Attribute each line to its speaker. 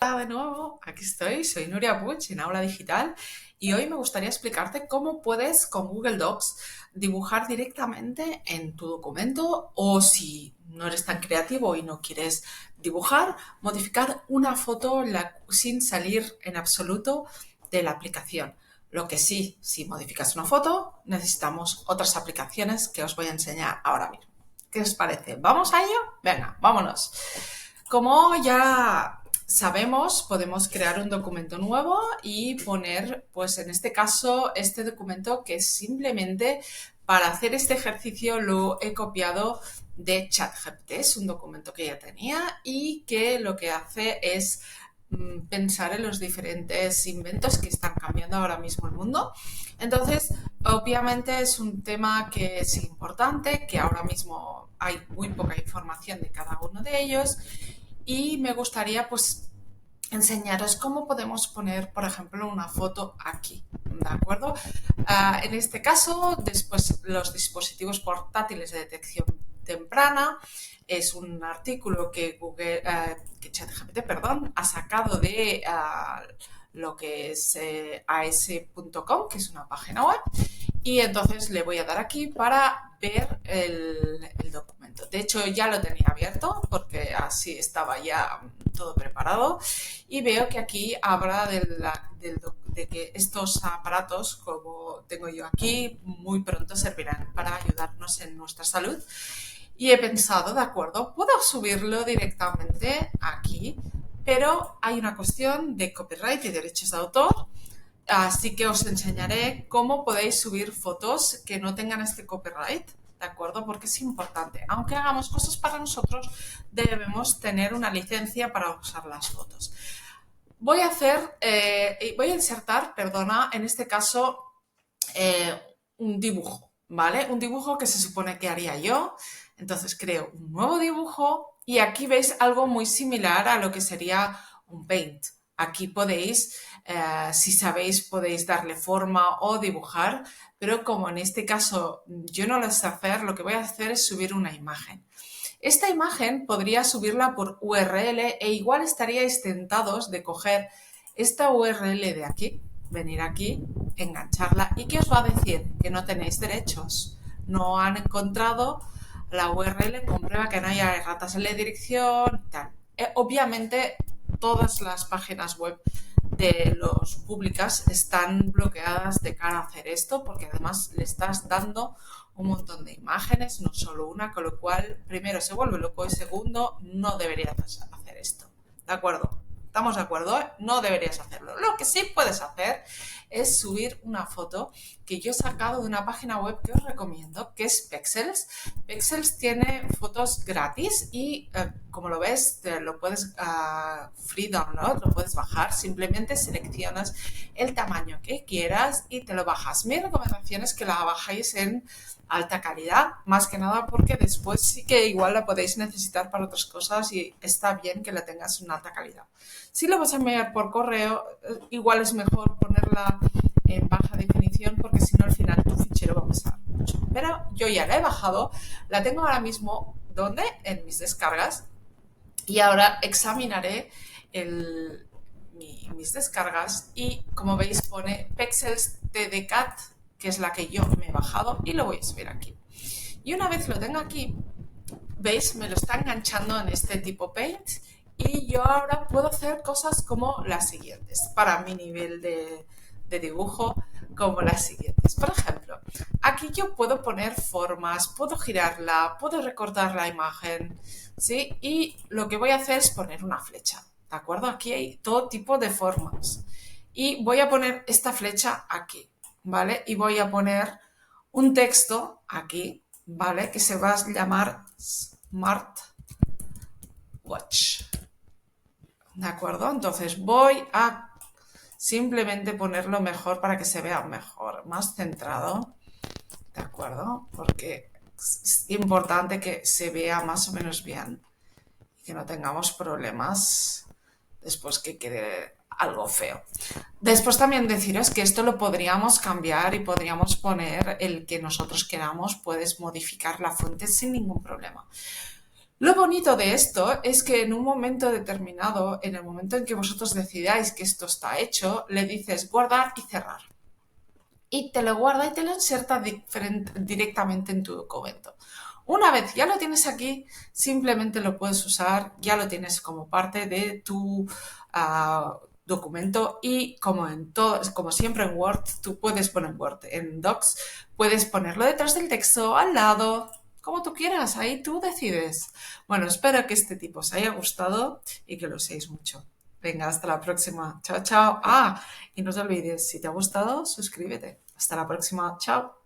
Speaker 1: Hola de nuevo, aquí estoy, soy Nuria Puig en Aula Digital y hoy me gustaría explicarte cómo puedes con Google Docs dibujar directamente en tu documento o si no eres tan creativo y no quieres dibujar, modificar una foto sin salir en absoluto de la aplicación. Lo que sí, si modificas una foto, necesitamos otras aplicaciones que os voy a enseñar ahora mismo. ¿Qué os parece? ¿Vamos a ello? Venga, vámonos. Como ya sabemos, podemos crear un documento nuevo y poner, pues en este caso, este documento que simplemente para hacer este ejercicio lo he copiado de ChatGPT. Es un documento que ya tenía y que lo que hace es pensar en los diferentes inventos que están cambiando ahora mismo el mundo. Entonces, obviamente es un tema que es importante, que ahora mismo hay muy poca información de cada uno de ellos y me gustaría pues enseñaros cómo podemos poner, por ejemplo, una foto aquí, ¿de acuerdo? En este caso, después los dispositivos portátiles de detección temprana es un artículo que ChatGPT, perdón, ha sacado de lo que es as.com, que es una página web, y entonces le voy a dar aquí para ver el documento. De hecho, ya lo tenía abierto porque así estaba ya todo preparado y veo que aquí habla de que estos aparatos, como tengo yo aquí, muy pronto servirán para ayudarnos en nuestra salud. Y he pensado, de acuerdo, puedo subirlo directamente aquí, pero hay una cuestión de copyright y derechos de autor. Así que os enseñaré cómo podéis subir fotos que no tengan este copyright, ¿de acuerdo? Porque es importante. Aunque hagamos cosas para nosotros, debemos tener una licencia para usar las fotos. Voy a insertar, perdona, en este caso un dibujo, ¿vale? Un dibujo que se supone que haría yo. Entonces creo un nuevo dibujo y aquí veis algo muy similar a lo que sería un paint. Aquí podéis, si sabéis, podéis darle forma o dibujar, pero como en este caso yo no lo sé hacer, lo que voy a hacer es subir una imagen. Esta imagen podría subirla por URL e igual estaríais tentados de coger esta URL de aquí, venir aquí, engancharla y ¿qué os va a decir? Que no tenéis derechos. No han encontrado la URL, comprueba que no haya erratas en la dirección, tal. Obviamente todas las páginas web de los públicas están bloqueadas de cara a hacer esto porque además le estás dando un montón de imágenes, no solo una, con lo cual primero se vuelve loco y segundo no deberías hacer esto. ¿De acuerdo? ¿Estamos de acuerdo? No deberías hacerlo. Lo que sí puedes hacer es subir una foto que yo he sacado de una página web que os recomiendo, que es Pexels. Pexels tiene fotos gratis y como lo ves, te lo puedes free download, lo puedes bajar. Simplemente seleccionas el tamaño que quieras y te lo bajas. Mi recomendación es que la bajáis en alta calidad, más que nada porque después sí que igual la podéis necesitar para otras cosas y está bien que la tengas en alta calidad. Si lo vas a enviar por correo, igual es mejor ponerla en baja definición porque si no al final tu fichero va a pesar mucho. Pero yo ya la he bajado, la tengo ahora mismo, ¿dónde? En mis descargas y ahora examinaré mis descargas y como veis pone Pexels TDCAT, que es la que yo me he bajado y lo voy a subir aquí. Y una vez lo tengo aquí, veis, me lo está enganchando en este tipo Paint y yo ahora puedo hacer cosas como las siguientes para mi nivel de dibujo, como las siguientes. Por ejemplo, aquí yo puedo poner formas, puedo girarla, puedo recortar la imagen, ¿sí? Y lo que voy a hacer es poner una flecha, ¿de acuerdo? Aquí hay todo tipo de formas. Y voy a poner esta flecha aquí, ¿vale? Y voy a poner un texto aquí, ¿vale? Que se va a llamar Smart Watch. ¿De acuerdo? Entonces voy a simplemente ponerlo mejor para que se vea mejor, más centrado. ¿De acuerdo? Porque es importante que se vea más o menos bien y que no tengamos problemas después que quede algo feo. Después también deciros que esto lo podríamos cambiar y podríamos poner el que nosotros queramos, puedes modificar la fuente sin ningún problema. Lo bonito de esto es que en un momento determinado, en el momento en que vosotros decidáis que esto está hecho, le dices guardar y cerrar. Y te lo guarda y te lo inserta directamente en tu documento. Una vez ya lo tienes aquí, simplemente lo puedes usar, ya lo tienes como parte de tu documento y como en todo, como siempre en Word, tú puedes poner Word, en Docs puedes ponerlo detrás del texto, al lado, como tú quieras, ahí tú decides. Bueno, espero que este tipo os haya gustado y que lo uséis mucho. Venga, hasta la próxima. Chao, chao. Ah, y no te olvides, si te ha gustado, suscríbete. Hasta la próxima. Chao.